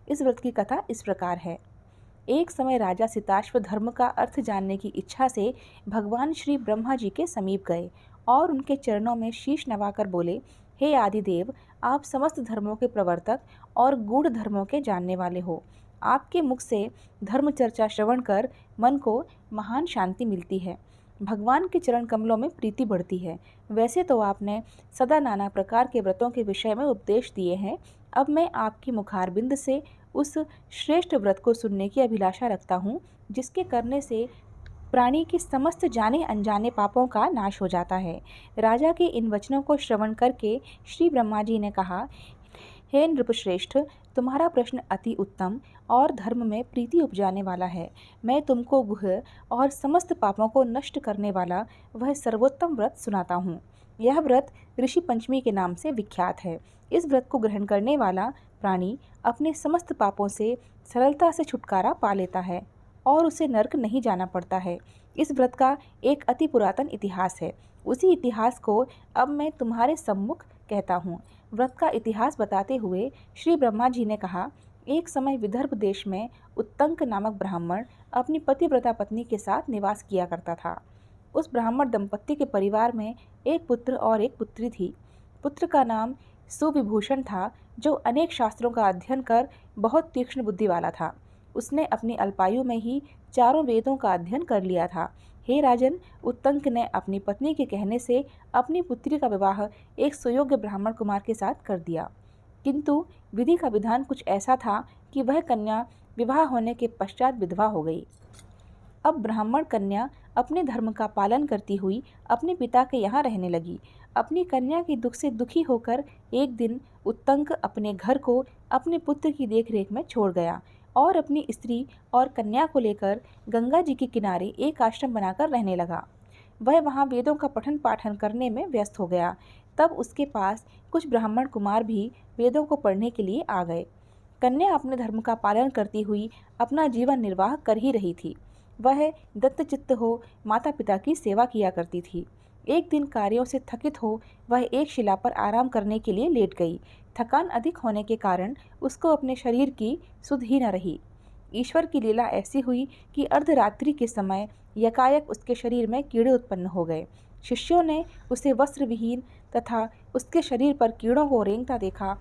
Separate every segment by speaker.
Speaker 1: इस व्रत की कथा इस प्रकार है। एक समय राजा सिताश्व धर्म का अर्थ जानने की इच्छा से भगवान श्री ब्रह्मा जी के समीप गए और उनके चरणों में शीश नवाकर बोले, हे आदिदेव, आप समस्त धर्मों के प्रवर्तक और गूढ़ धर्मों के जानने वाले हो। आपके मुख से धर्म चर्चा श्रवण कर मन को महान शांति मिलती है, भगवान के चरण कमलों में प्रीति बढ़ती है। वैसे तो आपने सदा नाना प्रकार के व्रतों के विषय में उपदेश दिए हैं, अब मैं आपकी मुखारबिंद से उस श्रेष्ठ व्रत को सुनने की अभिलाषा रखता हूँ, जिसके करने से प्राणी के समस्त जाने अनजाने पापों का नाश हो जाता है। राजा के इन वचनों को श्रवण करके श्री ब्रह्मा जी ने कहा, हे नृपश्रेष्ठ, तुम्हारा प्रश्न अति उत्तम और धर्म में प्रीति उपजाने वाला है। मैं तुमको गुह और समस्त पापों को नष्ट करने वाला वह सर्वोत्तम व्रत सुनाता हूँ। यह व्रत ऋषि पंचमी के नाम से विख्यात है। इस व्रत को ग्रहण करने वाला प्राणी अपने समस्त पापों से सरलता से छुटकारा पा लेता है और उसे नरक नहीं जाना पड़ता है। इस व्रत का एक अति पुरातन इतिहास है। उसी इतिहास को अब मैं तुम्हारे सम्मुख कहता हूँ। व्रत का इतिहास बताते हुए श्री ब्रह्मा जी ने कहा, एक समय विदर्भ देश में उत्तंक नामक ब्राह्मण अपनी पतिव्रता पत्नी के साथ निवास किया करता था। उस ब्राह्मण दंपत्ति के परिवार में एक पुत्र और एक पुत्री थी। पुत्र का नाम सुविभूषण था, जो अनेक शास्त्रों का अध्ययन कर बहुत तीक्ष्ण बुद्धि वाला था। उसने अपनी अल्पायु में ही चारों वेदों का अध्ययन कर लिया था। हे राजन, उत्तंक ने अपनी पत्नी के कहने से अपनी पुत्री का विवाह एक सुयोग्य ब्राह्मण कुमार के साथ कर दिया, किंतु विधि का विधान कुछ ऐसा था कि वह कन्या विवाह होने के पश्चात विधवा हो गई। अब ब्राह्मण कन्या अपने धर्म का पालन करती हुई अपने पिता के यहाँ रहने लगी। अपनी कन्या के दुख से दुखी होकर एक दिन उत्तंक अपने घर को अपने पुत्र की देखरेख में छोड़ गया और अपनी स्त्री और कन्या को लेकर गंगा जी के किनारे एक आश्रम बनाकर रहने लगा। वह वहाँ वेदों का पठन पाठन करने में व्यस्त हो गया। तब उसके पास कुछ ब्राह्मण कुमार भी वेदों को पढ़ने के लिए आ गए। कन्या अपने धर्म का पालन करती हुई अपना जीवन निर्वाह कर ही रही थी। वह दत्तचित्त हो माता पिता की सेवा किया करती थी। एक दिन कार्यों से थकित हो वह एक शिला पर आराम करने के लिए लेट गई। थकान अधिक होने के कारण उसको अपने शरीर की सुध ही न रही। ईश्वर की लीला ऐसी हुई कि अर्धरात्रि के समय यकायक उसके शरीर में कीड़े उत्पन्न हो गए। शिष्यों ने उसे वस्त्र विहीन तथा उसके शरीर पर कीड़ों को रेंगता देखा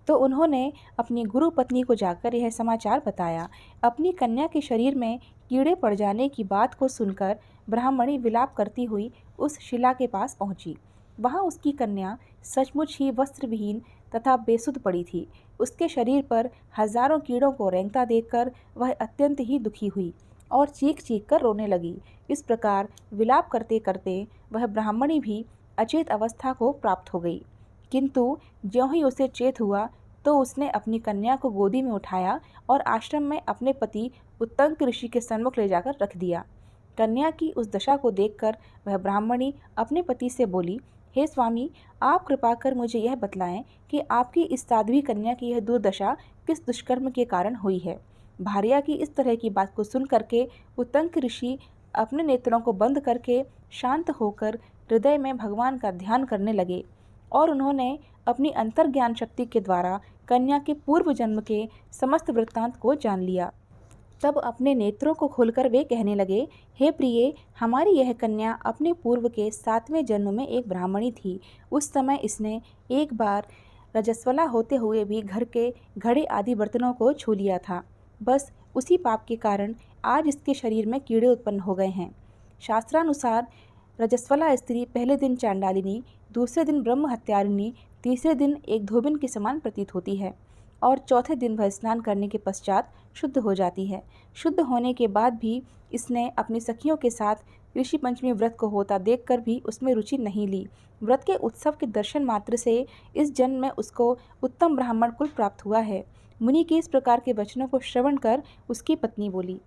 Speaker 1: तो उन्होंने अपनी गुरु पत्नी को जाकर यह समाचार बताया। अपनी कन्या के शरीर में कीड़े पड़ जाने की बात को सुनकर ब्राह्मणी विलाप करती हुई उस शिला के पास पहुंची। वहां उसकी कन्या सचमुच ही वस्त्र विहीन तथा बेसुध पड़ी थी। उसके शरीर पर हजारों कीड़ों को रेंगता देखकर वह अत्यंत ही दुखी हुई और चीख चीख कर रोने लगी। इस प्रकार विलाप करते करते वह ब्राह्मणी भी अचेत अवस्था को प्राप्त हो गई। किंतु ज्यों ही उसे चेत हुआ तो उसने अपनी कन्या को गोदी में उठाया और आश्रम में अपने पति उत्तंक ऋषि के सन्मुख ले जाकर रख दिया। कन्या की उस दशा को देखकर वह ब्राह्मणी अपने पति से बोली, हे स्वामी, आप कृपा कर मुझे यह बतलाएं कि आपकी इस साध्वी कन्या की यह दुर्दशा किस दुष्कर्म के कारण हुई है। भार्या की इस तरह की बात को सुन करके उत्तंक ऋषि अपने नेत्रों को बंद करके शांत होकर हृदय में भगवान का ध्यान करने लगे और उन्होंने अपनी अंतर्ज्ञान शक्ति के द्वारा कन्या के पूर्व जन्म के समस्त वृत्तांत को जान लिया। तब अपने नेत्रों को खोलकर वे कहने लगे, हे प्रिय, हमारी यह कन्या अपने पूर्व के 7वें जन्म में एक ब्राह्मणी थी। उस समय इसने एक बार रजस्वला होते हुए भी घर के घड़े आदि बर्तनों को छू लिया था। बस उसी पाप के कारण आज इसके शरीर में कीड़े उत्पन्न हो गए हैं। शास्त्रानुसार रजस्वला स्त्री पहले दिन चांडालिनी, दूसरे दिन ब्रह्म हत्यारिणी, तीसरे दिन एक धोबिन के समान प्रतीत होती है और चौथे दिन वह स्नान करने के पश्चात शुद्ध हो जाती है। शुद्ध होने के बाद भी इसने अपनी सखियों के साथ ऋषि पंचमी व्रत को होता देखकर भी उसमें रुचि नहीं ली। व्रत के उत्सव के दर्शन मात्र से इस जन्म में उसको उत्तम ब्राह्मण कुल प्राप्त हुआ है। मुनि के इस प्रकार के वचनों को श्रवण कर उसकी पत्नी बोली,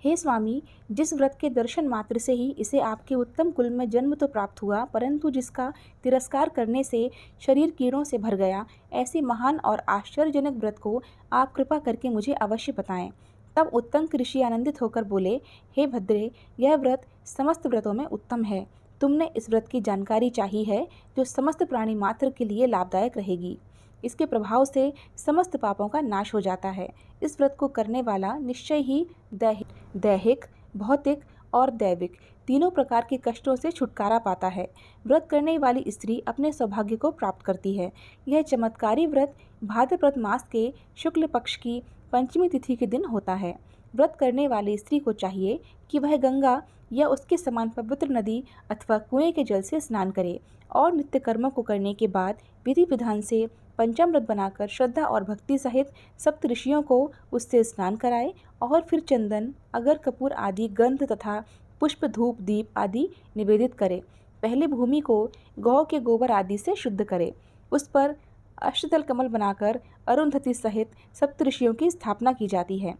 Speaker 1: हे स्वामी, जिस व्रत के दर्शन मात्र से ही इसे आपके उत्तम कुल में जन्म तो प्राप्त हुआ, परंतु जिसका तिरस्कार करने से शरीर कीड़ों से भर गया, ऐसे महान और आश्चर्यजनक व्रत को आप कृपा करके मुझे अवश्य बताएं। तब उत्तंक ऋषि आनंदित होकर बोले, हे भद्रे, यह व्रत समस्त व्रतों में उत्तम है। तुमने इस व्रत की जानकारी चाहिए है जो समस्त प्राणी मात्र के लिए लाभदायक रहेगी। इसके प्रभाव से समस्त पापों का नाश हो जाता है। इस व्रत को करने वाला निश्चय ही दैहिक, भौतिक और दैविक तीनों प्रकार के कष्टों से छुटकारा पाता है। व्रत करने वाली स्त्री अपने सौभाग्य को प्राप्त करती है। यह चमत्कारी व्रत भाद्रपद मास के शुक्ल पक्ष की पंचमी तिथि के दिन होता है। व्रत करने वाली स्त्री को चाहिए कि वह गंगा या उसके समान पवित्र नदी अथवा कुएं के जल से स्नान करे और नित्य कर्मों को करने के बाद विधि विधान से पंचामृत बनाकर श्रद्धा और भक्ति सहित सप्त ऋषियों को उससे स्नान कराए और फिर चंदन, अगर, कपूर आदि गंध तथा पुष्प, धूप, दीप आदि निवेदित करे। पहले भूमि को गौ के गोबर आदि से शुद्ध करे। उस पर अष्टदल कमल बनाकर अरुंधति सहित सप्तऋषियों की स्थापना की जाती है।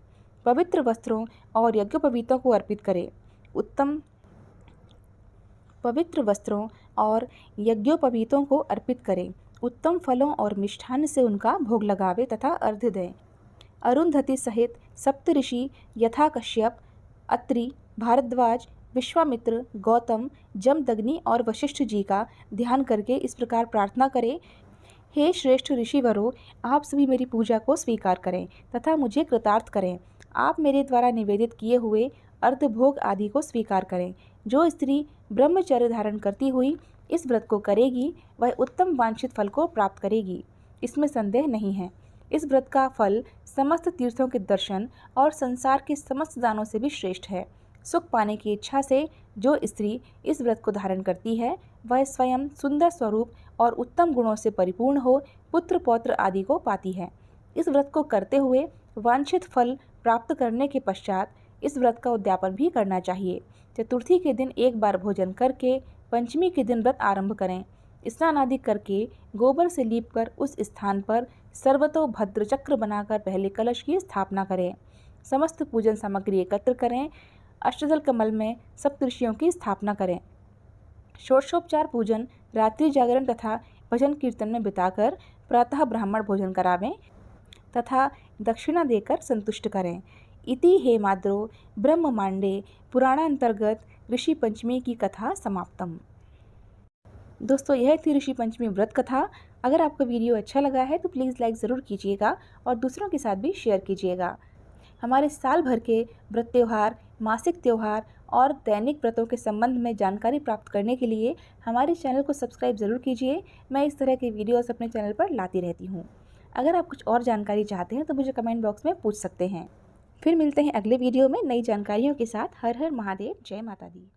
Speaker 1: पवित्र वस्त्रों और यज्ञोपवीतों को अर्पित करे। पवित्र वस्त्रों और यज्ञोपवीतों को अर्पित करें, उत्तम फलों और मिष्ठान्न से उनका भोग लगावे तथा अर्घ्य दें। अरुंधति सहित सप्तऋषि यथा कश्यप, अत्रि, भारद्वाज, विश्वामित्र, गौतम, जमदग्नि और वशिष्ठ जी का ध्यान करके इस प्रकार प्रार्थना करें, हे श्रेष्ठ ऋषिवरों, आप सभी मेरी पूजा को स्वीकार करें तथा मुझे कृतार्थ करें। आप मेरे द्वारा निवेदित किए हुए अर्धभोग आदि को स्वीकार करें। जो स्त्री ब्रह्मचर्य धारण करती हुई इस व्रत को करेगी वह उत्तम वांछित फल को प्राप्त करेगी, इसमें संदेह नहीं है। इस व्रत का फल समस्त तीर्थों के दर्शन और संसार के समस्त दानों से भी श्रेष्ठ है। सुख पाने की इच्छा से जो स्त्री इस व्रत को धारण करती है वह स्वयं सुंदर स्वरूप और उत्तम गुणों से परिपूर्ण हो पुत्र पौत्र आदि को पाती है। इस व्रत को करते हुए वांछित फल प्राप्त करने के पश्चात इस व्रत का उद्यापन भी करना चाहिए। चतुर्थी के दिन एक बार भोजन करके पंचमी के दिन व्रत आरंभ करें। स्नान आदि करके गोबर से लीपकर उस स्थान पर सर्वतोभद्र चक्र बनाकर पहले कलश की स्थापना करें। समस्त पूजन सामग्री एकत्र करें। अष्टदल कमल में सप्तऋषियों की स्थापना करें। षोडशोपचार पूजन, रात्रि जागरण तथा भजन कीर्तन में बिताकर प्रातः ब्राह्मण भोजन करावें तथा दक्षिणा देकर संतुष्ट करें। इति हेमाद्रो ब्रह्ममांडे पुराणांतर्गत ऋषि पंचमी की कथा समाप्तम। दोस्तों, यह थी ऋषि पंचमी व्रत कथा। अगर आपको वीडियो अच्छा लगा है तो प्लीज़ लाइक ज़रूर कीजिएगा और दूसरों के साथ भी शेयर कीजिएगा। हमारे साल भर के व्रत त्यौहार, मासिक त्यौहार और दैनिक व्रतों के संबंध में जानकारी प्राप्त करने के लिए हमारे चैनल को सब्सक्राइब ज़रूर कीजिए। मैं इस तरह के वीडियोस अपने चैनल पर लाती रहती हूँ। अगर आप कुछ और जानकारी चाहते हैं तो मुझे कमेंट बॉक्स में पूछ सकते हैं। फिर मिलते हैं अगले वीडियो में नई जानकारियों के साथ। हर हर महादेव, जय माता दी।